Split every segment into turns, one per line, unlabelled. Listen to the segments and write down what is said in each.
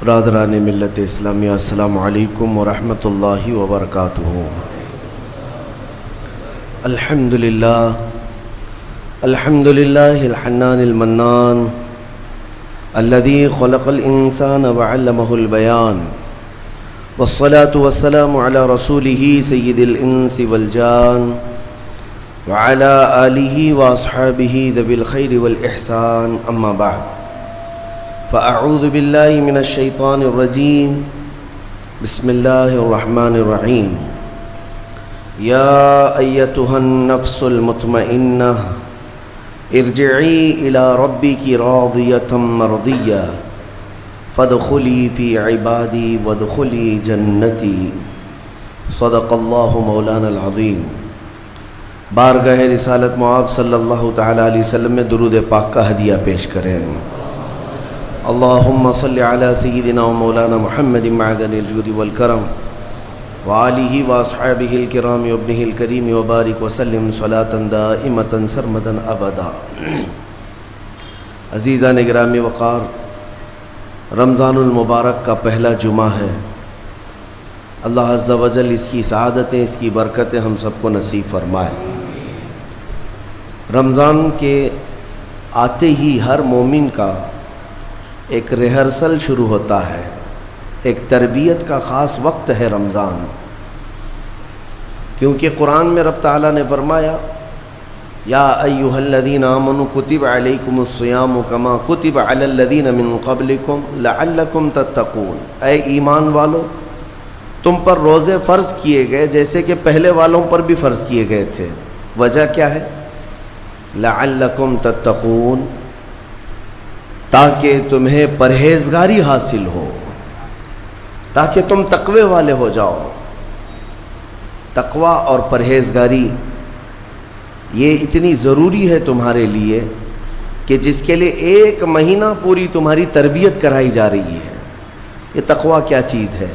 برادران ملت اسلامیہ، السلام علیکم ورحمۃ اللہ وبرکاتہ۔ الحمدللہ الحنان المنان الذي خلق الانسان وعلمه البيان، والصلاة والسلام على رسوله سید الانس والجان وعلى آلہ واصحابہ ذوی الخیر والاحسان، اما بعد فاعوذ باللہ من الشیطان الرجیم، بسم اللہ الرحمن الرحیم۔ یا ایتها النفس المطمئنہ ارجعی الی ربک راضیۃ مرضیہ فادخلی فی عبادی وادخلی جنتی، صدق اللہ مولانا العظیم۔ بارگاہ رسالت معاب صلی اللہ تعالی علیہ وسلم میں درود پاک کا ہدیہ پیش کریں۔ اللہم صلی علی سیدنا و مولانا محمد معدن الجود والکرم وآلہ واصحابہ الکرام وابنہ الکریم وبارک وسلم صلاة دائمة سرمدا ابدا۔ عزیزان گرامی وقار، رمضان المبارک کا پہلا جمعہ ہے۔ اللہ عز و جل اس کی سعادتیں، اس کی برکتیں ہم سب کو نصیب فرمائے۔ رمضان کے آتے ہی ہر مومن کا ایک ریہرسل شروع ہوتا ہے، ایک تربیت کا خاص وقت ہے رمضان، کیونکہ قرآن میں رب تعالیٰ نے فرمایا یا ایھا الذین آمنوا کتب علیکم الصیام کما کتب علی الذین من قبلکم لعلکم تتقون، اے ایمان والو تم پر روزے فرض کیے گئے جیسے کہ پہلے والوں پر بھی فرض کیے گئے تھے۔ وجہ کیا ہے؟ لعلکم تتقون، تاکہ تمہیں پرہیزگاری حاصل ہو، تاکہ تم تقوی والے ہو جاؤ۔ تقوی اور پرہیزگاری یہ اتنی ضروری ہے تمہارے لیے کہ جس کے لیے ایک مہینہ پوری تمہاری تربیت کرائی جا رہی ہے۔ یہ تقوی کیا چیز ہے؟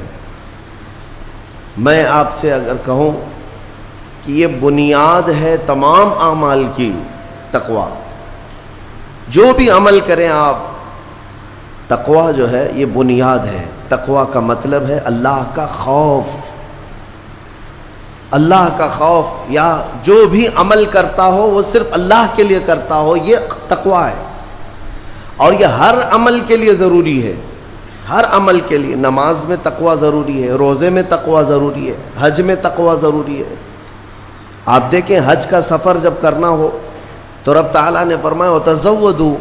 میں آپ سے اگر کہوں کہ یہ بنیاد ہے تمام اعمال کی، تقوی جو بھی عمل کریں آپ، تقوی جو ہے یہ بنیاد ہے۔ تقوی کا مطلب ہے اللہ کا خوف، اللہ کا خوف، یا جو بھی عمل کرتا ہو وہ صرف اللہ کے لیے کرتا ہو، یہ تقوی ہے۔ اور یہ ہر عمل کے لیے ضروری ہے، ہر عمل کے لیے۔ نماز میں تقوی ضروری ہے، روزے میں تقوی ضروری ہے، حج میں تقوی ضروری ہے۔ آپ دیکھیں حج کا سفر جب کرنا ہو تو رب تعالیٰ نے فرمایا وَتَزَوَّدُوا،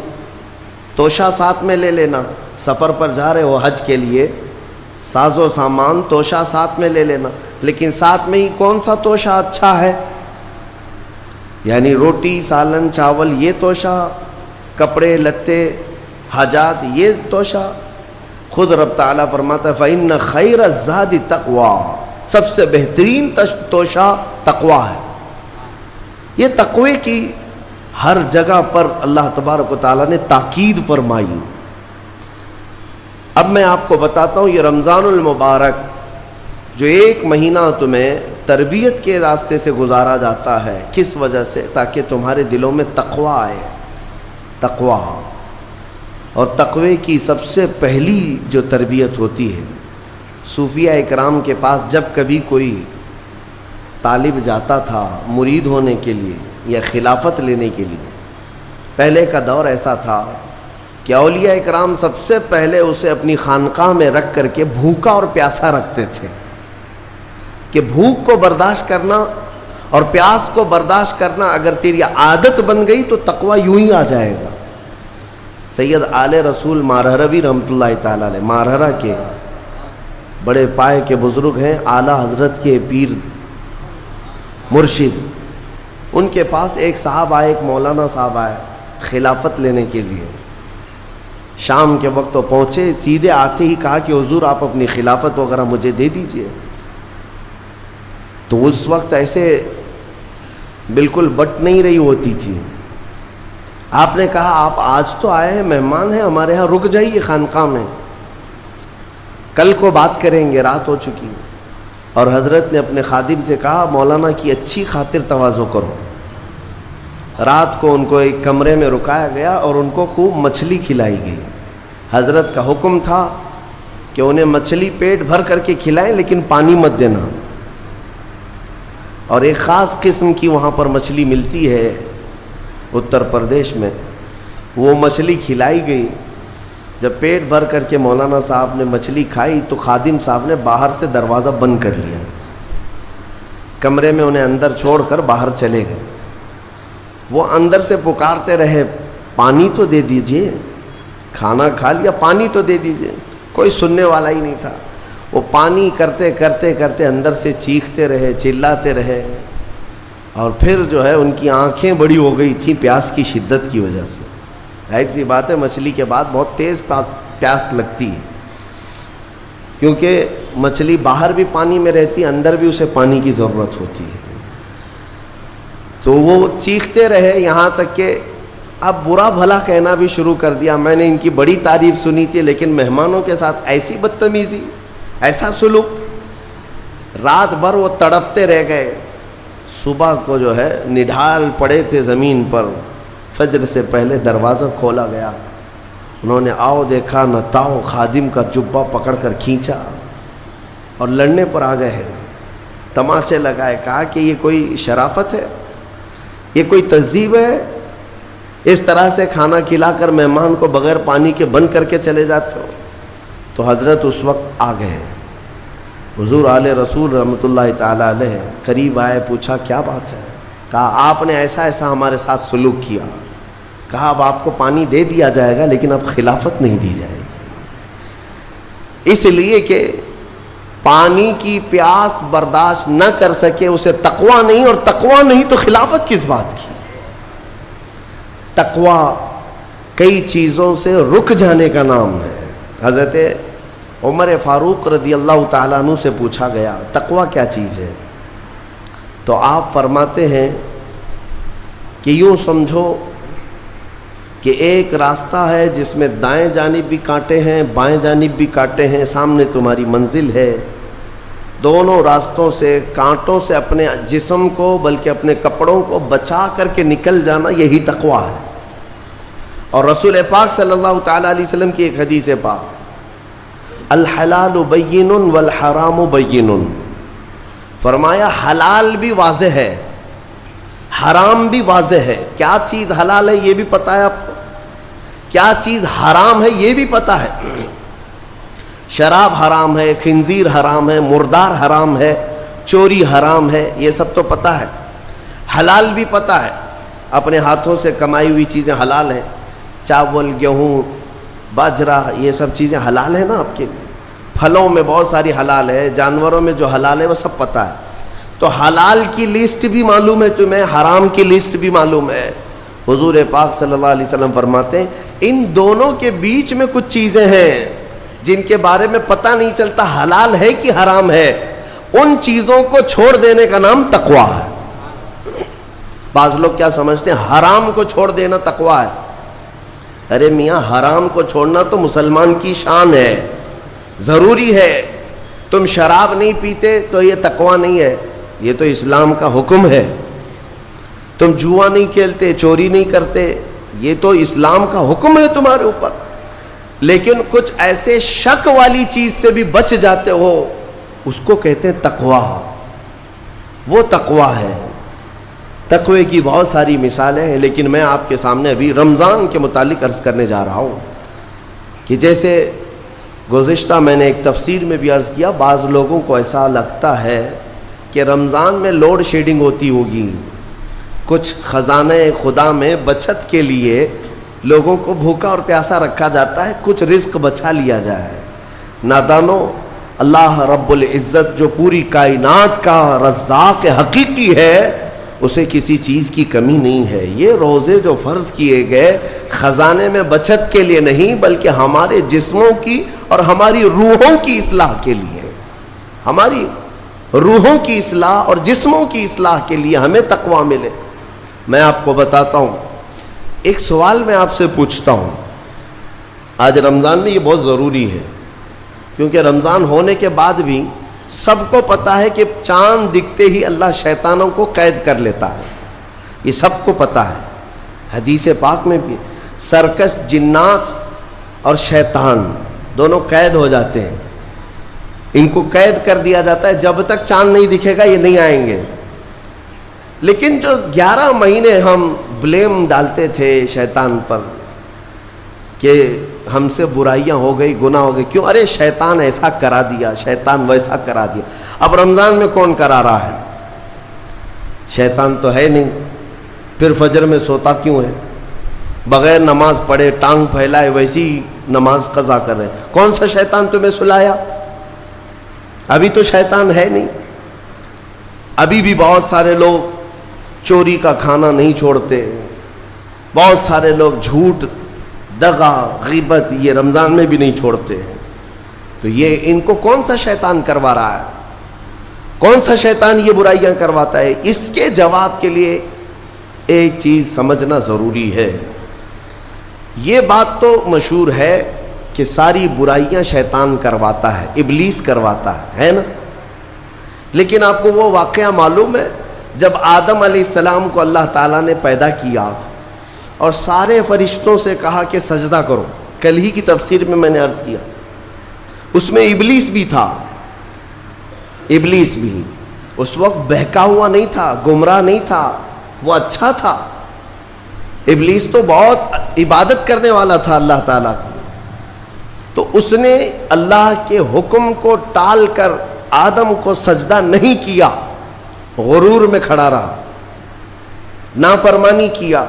توشہ ساتھ میں لے لینا۔ سفر پر جا رہے ہو حج کے لیے، ساز و سامان توشہ ساتھ میں لے لینا، لیکن ساتھ میں ہی کون سا توشہ اچھا ہے؟ یعنی روٹی، سالن، چاول یہ توشہ، کپڑے لتے، حاجات یہ توشہ؟ خود رب تعالیٰ فرماتا ہے فَإِنَّ خَيْرَ الزَّادِ تَقْوَى، سب سے بہترین توشہ تقوی ہے۔ یہ تقوی کی ہر جگہ پر اللہ تبارک و تعالیٰ نے تاکید فرمائی۔ اب میں آپ کو بتاتا ہوں یہ رمضان المبارک جو ایک مہینہ تمہیں تربیت کے راستے سے گزارا جاتا ہے، کس وجہ سے؟ تاکہ تمہارے دلوں میں تقوی آئے، تقوی۔ اور تقوی کی سب سے پہلی جو تربیت ہوتی ہے، صوفیہ اکرام کے پاس جب کبھی کوئی طالب جاتا تھا مرید ہونے کے لیے یا خلافت لینے کے لیے، پہلے کا دور ایسا تھا کہ اولیاء اکرام سب سے پہلے اسے اپنی خانقاہ میں رکھ کر کے بھوکا اور پیاسا رکھتے تھے، کہ بھوک کو برداشت کرنا اور پیاس کو برداشت کرنا اگر تیری عادت بن گئی تو تقوی یوں ہی آ جائے گا۔ سید آل رسول مارہروی رحمۃ اللہ تعالیٰ علیہ، مارہرہ کے بڑے پائے کے بزرگ ہیں، اعلیٰ حضرت کے پیر مرشد، ان کے پاس ایک صاحب آئے، ایک مولانا صاحب آئے خلافت لینے کے لیے۔ شام کے وقت تو پہنچے، سیدھے آتے ہی کہا کہ حضور آپ اپنی خلافت وغیرہ مجھے دے دیجئے۔ تو اس وقت ایسے بالکل بٹ نہیں رہی ہوتی تھی۔ آپ نے کہا آپ آج تو آئے ہیں، مہمان ہیں ہمارے ہاں، رک جائیے خانقاہ میں، کل کو بات کریں گے، رات ہو چکی۔ اور حضرت نے اپنے خادم سے کہا مولانا کی اچھی خاطر تواضع کرو۔ رات کو ان کو ایک کمرے میں رکایا گیا اور ان کو خوب مچھلی کھلائی گئی۔ حضرت کا حکم تھا کہ انہیں مچھلی پیٹ بھر کر کے کھلائیں لیکن پانی مت دینا. اور ایک خاص قسم کی وہاں پر مچھلی ملتی ہے اتر پردیش میں، وہ مچھلی کھلائی گئی. جب پیٹ بھر کر کے مولانا صاحب نے مچھلی کھائی تو خادم صاحب نے باہر سے دروازہ بند کر لیا، کمرے میں انہیں اندر چھوڑ کر باہر چلے گئے. وہ اندر سے پکارتے رہے پانی تو دے دیجئے، کھانا کھا لیا پانی تو دے دیجئے. کوئی سننے والا ہی نہیں تھا. وہ پانی کرتے کرتے کرتے اندر سے چیختے رہے، چلاتے رہے، اور پھر جو ہے ان کی آنکھیں بڑی ہو گئی تھیں پیاس کی شدت کی وجہ سے. ظاہر سی بات ہے مچھلی کے بعد بہت تیز پیاس لگتی ہے، کیونکہ مچھلی باہر بھی پانی میں رہتی ہے، اندر بھی اسے پانی کی ضرورت ہوتی ہے. تو وہ چیختے رہے یہاں تک کہ اب برا بھلا کہنا بھی شروع کر دیا. میں نے ان کی بڑی تعریف سنی تھی لیکن مہمانوں کے ساتھ ایسی بدتمیزی، ایسا سلوک. رات بھر وہ تڑپتے رہ گئے. صبح کو جو ہے نڈھال پڑے تھے زمین پر، فجر سے پہلے دروازہ کھولا گیا. انہوں نے آؤ دیکھا نہ تاؤ، خادم کا جبہ پکڑ کر کھینچا اور لڑنے پر آ گئے ہیں. تماچے لگائے. کہا کہ یہ کوئی شرافت ہے، یہ کوئی تہذیب ہے؟ اس طرح سے کھانا کھلا کر مہمان کو بغیر پانی کے بند کر کے چلے جاتے ہو. تو حضرت اس وقت آ گئے. حضور آل رسول رحمۃ اللہ تعالی علیہ قریب آئے، پوچھا کیا بات ہے؟ کہا آپ نے ایسا ایسا ہمارے ساتھ سلوک کیا. کہا اب آپ کو پانی دے دیا جائے گا لیکن اب خلافت نہیں دی جائے گی، اس لیے کہ پانی کی پیاس برداشت نہ کر سکے اسے تقویٰ نہیں، اور تقویٰ نہیں تو خلافت کس بات کی؟ تقویٰ کئی چیزوں سے رک جانے کا نام ہے. حضرت عمر فاروق رضی اللہ تعالیٰ عنہ سے پوچھا گیا تقویٰ کیا چیز ہے؟ تو آپ فرماتے ہیں کہ یوں سمجھو کہ ایک راستہ ہے جس میں دائیں جانب بھی کانٹے ہیں، بائیں جانب بھی کانٹے ہیں، سامنے تمہاری منزل ہے. دونوں راستوں سے کانٹوں سے اپنے جسم کو بلکہ اپنے کپڑوں کو بچا کر کے نکل جانا، یہی تقویٰ ہے. اور رسول پاک صلی اللہ تعالیٰ علیہ وسلم کی ایک حدیث پاک، الحلال بین والحرام بین، فرمایا حلال بھی واضح ہے، حرام بھی واضح ہے. کیا چیز حلال ہے یہ بھی پتہ ہے آپ کو، کیا چیز حرام ہے یہ بھی پتہ ہے. شراب حرام ہے، خنزیر حرام ہے، مردار حرام ہے، چوری حرام ہے، یہ سب تو پتہ ہے. حلال بھی پتہ ہے، اپنے ہاتھوں سے کمائی ہوئی چیزیں حلال ہیں. چاول، گیہوں، باجرہ، یہ سب چیزیں حلال ہیں نا آپ کے لیے. پھلوں میں بہت ساری حلال ہے، جانوروں میں جو حلال ہے وہ سب پتہ ہے. تو حلال کی لسٹ بھی معلوم ہے تمہیں، حرام کی لسٹ بھی معلوم ہے. حضور پاک صلی اللہ علیہ وسلم فرماتے ہیں ان دونوں کے بیچ میں کچھ چیزیں ہیں جن کے بارے میں پتہ نہیں چلتا حلال ہے کہ حرام ہے. ان چیزوں کو چھوڑ دینے کا نام تقویٰ ہے. بعض لوگ کیا سمجھتے ہیں حرام کو چھوڑ دینا تقویٰ ہے. ارے میاں حرام کو چھوڑنا تو مسلمان کی شان ہے، ضروری ہے. تم شراب نہیں پیتے تو یہ تقویٰ نہیں ہے، یہ تو اسلام کا حکم ہے. تم جوا نہیں کھیلتے، چوری نہیں کرتے، یہ تو اسلام کا حکم ہے تمہارے اوپر. لیکن کچھ ایسے شک والی چیز سے بھی بچ جاتے ہو، اس کو کہتے ہیں تقویٰ. وہ تقویٰ ہے. تقوی کی بہت ساری مثالیں ہیں، لیکن میں آپ کے سامنے ابھی رمضان کے متعلق عرض کرنے جا رہا ہوں کہ جیسے گزشتہ میں نے ایک تفسیر میں بھی عرض کیا، بعض لوگوں کو ایسا لگتا ہے کہ رمضان میں لوڈ شیڈنگ ہوتی ہوگی، کچھ خزانہ خدا میں بچت کے لیے لوگوں کو بھوکا اور پیاسا رکھا جاتا ہے، کچھ رزق بچا لیا جائے. نادانو، اللہ رب العزت جو پوری کائنات کا رزاق حقیقی ہے، اسے کسی چیز کی کمی نہیں ہے. یہ روزے جو فرض کیے گئے خزانے میں بچت کے لیے نہیں بلکہ ہمارے جسموں کی اور ہماری روحوں کی اصلاح کے لیے، ہماری روحوں کی اصلاح اور جسموں کی اصلاح کے لیے ہمیں تقویٰ ملے. میں آپ کو بتاتا ہوں، ایک سوال میں آپ سے پوچھتا ہوں. آج رمضان میں یہ بہت ضروری ہے کیونکہ رمضان ہونے کے بعد بھی سب کو پتہ ہے کہ چاند دکھتے ہی اللہ شیطانوں کو قید کر لیتا ہے. یہ سب کو پتہ ہے. حدیث پاک میں بھی سرکش جنات اور شیطان دونوں قید ہو جاتے ہیں، ان کو قید کر دیا جاتا ہے، جب تک چاند نہیں دکھے گا یہ نہیں آئیں گے۔ لیکن جو 11 مہینے ہم بلیم ڈالتے تھے شیطان پر کہ ہم سے برائیاں ہو گئی، گناہ ہو گئی، کیوں؟ ارے شیطان ایسا کرا دیا، شیطان ویسا کرا دیا۔ اب رمضان میں کون کرا رہا ہے؟ شیطان تو ہے نہیں، پھر فجر میں سوتا کیوں ہے؟ بغیر نماز پڑھے ٹانگ پھیلائے ویسی نماز قضا کر رہے، کون سا شیطان تمہیں سلایا؟ ابھی تو شیطان ہے نہیں۔ ابھی بھی بہت سارے لوگ چوری کا کھانا نہیں چھوڑتے، بہت سارے لوگ جھوٹ، دغا، غیبت یہ رمضان میں بھی نہیں چھوڑتے ہیں۔ تو یہ ان کو کون سا شیطان کروا رہا ہے؟ کون سا شیطان یہ برائیاں کرواتا ہے؟ اس کے جواب کے لیے ایک چیز سمجھنا ضروری ہے۔ یہ بات تو مشہور ہے کہ ساری برائیاں شیطان کرواتا ہے، ابلیس کرواتا ہے نا؟ لیکن آپ کو وہ واقعہ معلوم ہے جب آدم علیہ السلام کو اللہ تعالیٰ نے پیدا کیا اور سارے فرشتوں سے کہا کہ سجدہ کرو، کل ہی کی تفسیر میں نے عرض کیا، اس میں ابلیس بھی تھا۔ ابلیس بھی اس وقت بہکا ہوا نہیں تھا، گمراہ نہیں تھا، وہ اچھا تھا۔ ابلیس تو بہت عبادت کرنے والا تھا اللہ تعالیٰ کی، تو اس نے اللہ کے حکم کو ٹال کر آدم کو سجدہ نہیں کیا، غرور میں کھڑا رہا، نافرمانی کیا۔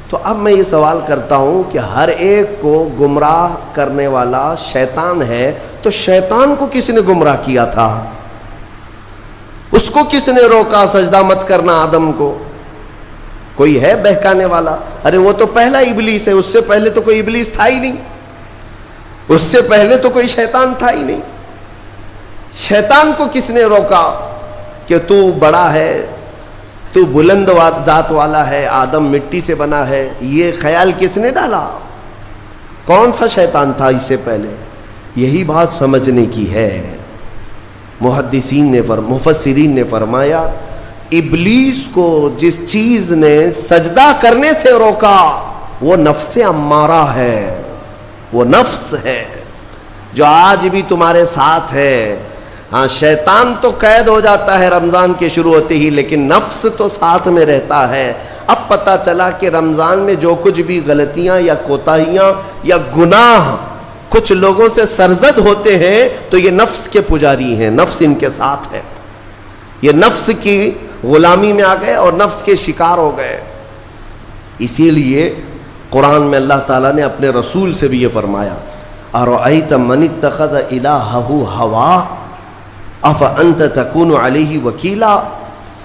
تو اب میں یہ سوال کرتا ہوں کہ ہر ایک کو گمراہ کرنے والا شیطان ہے، تو شیطان کو کس نے گمراہ کیا تھا؟ اس کو کس نے روکا سجدہ مت کرنا آدم کو؟ کوئی ہے بہکانے والا؟ ارے وہ تو پہلا ابلیس ہے، اس سے پہلے تو کوئی ابلیس تھا ہی نہیں، اس سے پہلے تو کوئی شیطان تھا ہی نہیں۔ شیطان کو کس نے روکا کہ تو بڑا ہے، تو بلند ذات والا ہے، آدم مٹی سے بنا ہے؟ یہ خیال کس نے ڈالا؟ کون سا شیطان تھا اس سے پہلے؟ یہی بات سمجھنے کی ہے۔ محدثین نے مفسرین نے فرمایا ابلیس کو جس چیز نے سجدہ کرنے سے روکا وہ نفس امارہ ہے، وہ نفس ہے جو آج بھی تمہارے ساتھ ہے۔ ہاں شیطان تو قید ہو جاتا ہے رمضان کے شروع ہوتے ہی، لیکن نفس تو ساتھ میں رہتا ہے۔ اب پتہ چلا کہ رمضان میں جو کچھ بھی غلطیاں یا کوتاہیاں یا گناہ کچھ لوگوں سے سرزد ہوتے ہیں تو یہ نفس کے پجاری ہیں، نفس ان کے ساتھ ہے، یہ نفس کی غلامی میں آ گئے اور نفس کے شکار ہو گئے۔ اسی لیے قرآن میں اللہ تعالیٰ نے اپنے رسول سے بھی یہ فرمایا اَرَأَيْتَ مَنِ اتَّخَذَ إِلَٰهَهُ هَوَاهُ أَفَأَنْتَ تَكُونُ عَلَيْهِ وَكِيلًا۔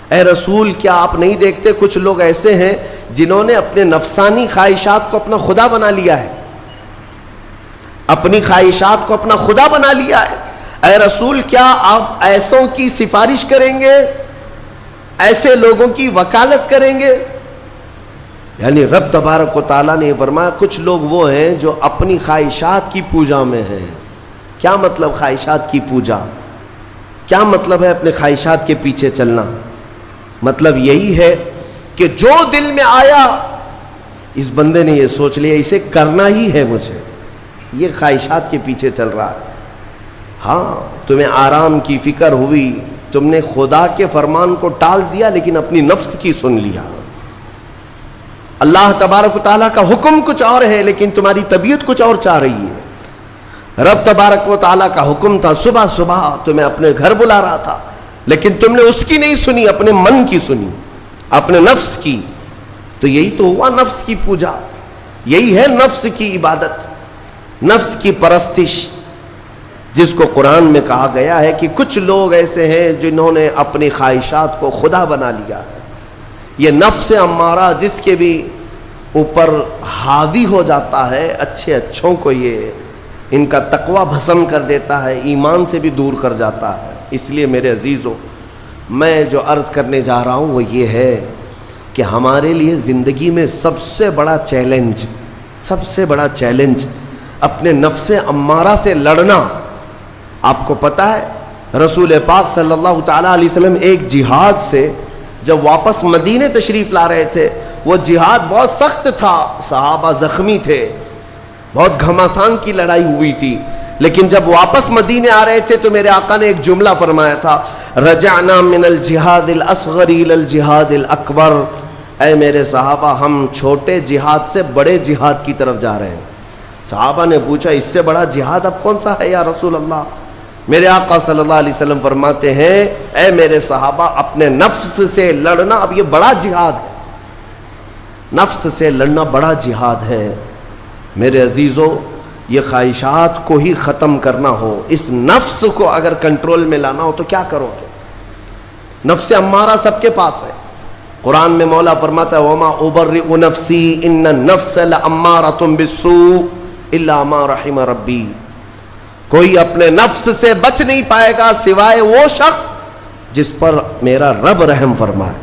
اے رسول کیا آپ نہیں دیکھتے کچھ لوگ ایسے ہیں جنہوں نے اپنے نفسانی خواہشات کو اپنا خدا بنا لیا ہے، اپنی خواہشات کو اپنا خدا بنا لیا ہے۔ اے رسول کیا آپ ایسوں کی سفارش کریں گے، ایسے لوگوں کی وکالت کریں گے؟ یعنی رب تبارک و تعالیٰ نے فرمایا کچھ لوگ وہ ہیں جو اپنی خواہشات کی پوجا میں ہیں۔ کیا مطلب خواہشات کی پوجا؟ کیا مطلب ہے اپنے خواہشات کے پیچھے چلنا؟ مطلب یہی ہے کہ جو دل میں آیا اس بندے نے یہ سوچ لیا اسے کرنا ہی ہے مجھے، یہ خواہشات کے پیچھے چل رہا ہے۔ ہاں تمہیں آرام کی فکر ہوئی، تم نے خدا کے فرمان کو ٹال دیا لیکن اپنی نفس کی سن لیا۔ اللہ تبارک و تعالیٰ کا حکم کچھ اور ہے لیکن تمہاری طبیعت کچھ اور چاہ رہی ہے۔ رب تبارک و تعالیٰ کا حکم تھا صبح صبح تمہیں اپنے گھر بلا رہا تھا لیکن تم نے اس کی نہیں سنی، اپنے من کی سنی، اپنے نفس کی۔ تو یہی تو ہوا نفس کی پوجا، یہی ہے نفس کی عبادت، نفس کی پرستش، جس کو قرآن میں کہا گیا ہے کہ کچھ لوگ ایسے ہیں جنہوں نے اپنی خواہشات کو خدا بنا لیا ہے۔ یہ نفس امارہ جس کے بھی اوپر حاوی ہو جاتا ہے، اچھے اچھوں کو یہ ان کا تقوی بھسم کر دیتا ہے، ایمان سے بھی دور کر جاتا ہے۔ اس لیے میرے عزیزو میں جو عرض کرنے جا رہا ہوں وہ یہ ہے کہ ہمارے لیے زندگی میں سب سے بڑا چیلنج اپنے نفس امارہ سے لڑنا۔ آپ کو پتہ ہے رسول پاک صلی اللہ تعالیٰ علیہ وسلم ایک جہاد سے جب واپس مدینے تشریف لا رہے تھے، وہ جہاد بہت سخت تھا، صحابہ زخمی تھے، بہت گھماسان کی لڑائی ہوئی تھی، لیکن جب واپس مدینے آ رہے تھے تو میرے آقا نے ایک جملہ فرمایا تھا، رجعنا من الجہاد الاصغر الى الجہاد الاکبر، اے میرے صحابہ ہم چھوٹے جہاد سے بڑے جہاد کی طرف جا رہے ہیں۔ صحابہ نے پوچھا اس سے بڑا جہاد اب کون سا ہے یا رسول اللہ؟ میرے آقا صلی اللہ علیہ وسلم فرماتے ہیں، اے میرے صحابہ اپنے نفس سے لڑنا اب یہ بڑا جہاد ہے، نفس سے لڑنا بڑا جہاد ہے۔ میرے عزیزو، یہ خواہشات کو ہی ختم کرنا ہو، اس نفس کو اگر کنٹرول میں لانا ہو تو کیا کرو گے؟ نفس امارہ سب کے پاس ہے۔ قرآن میں مولا فرماتا ہے وَمَا أُبَرِّئُ نَفْسِي إِنَّ النَّفْسَ لَأَمَّارَةٌ بِالسُّوءِ إِلَّا مَا رَحِمَ رَبِّي، کوئی اپنے نفس سے بچ نہیں پائے گا سوائے وہ شخص جس پر میرا رب رحم فرمائے۔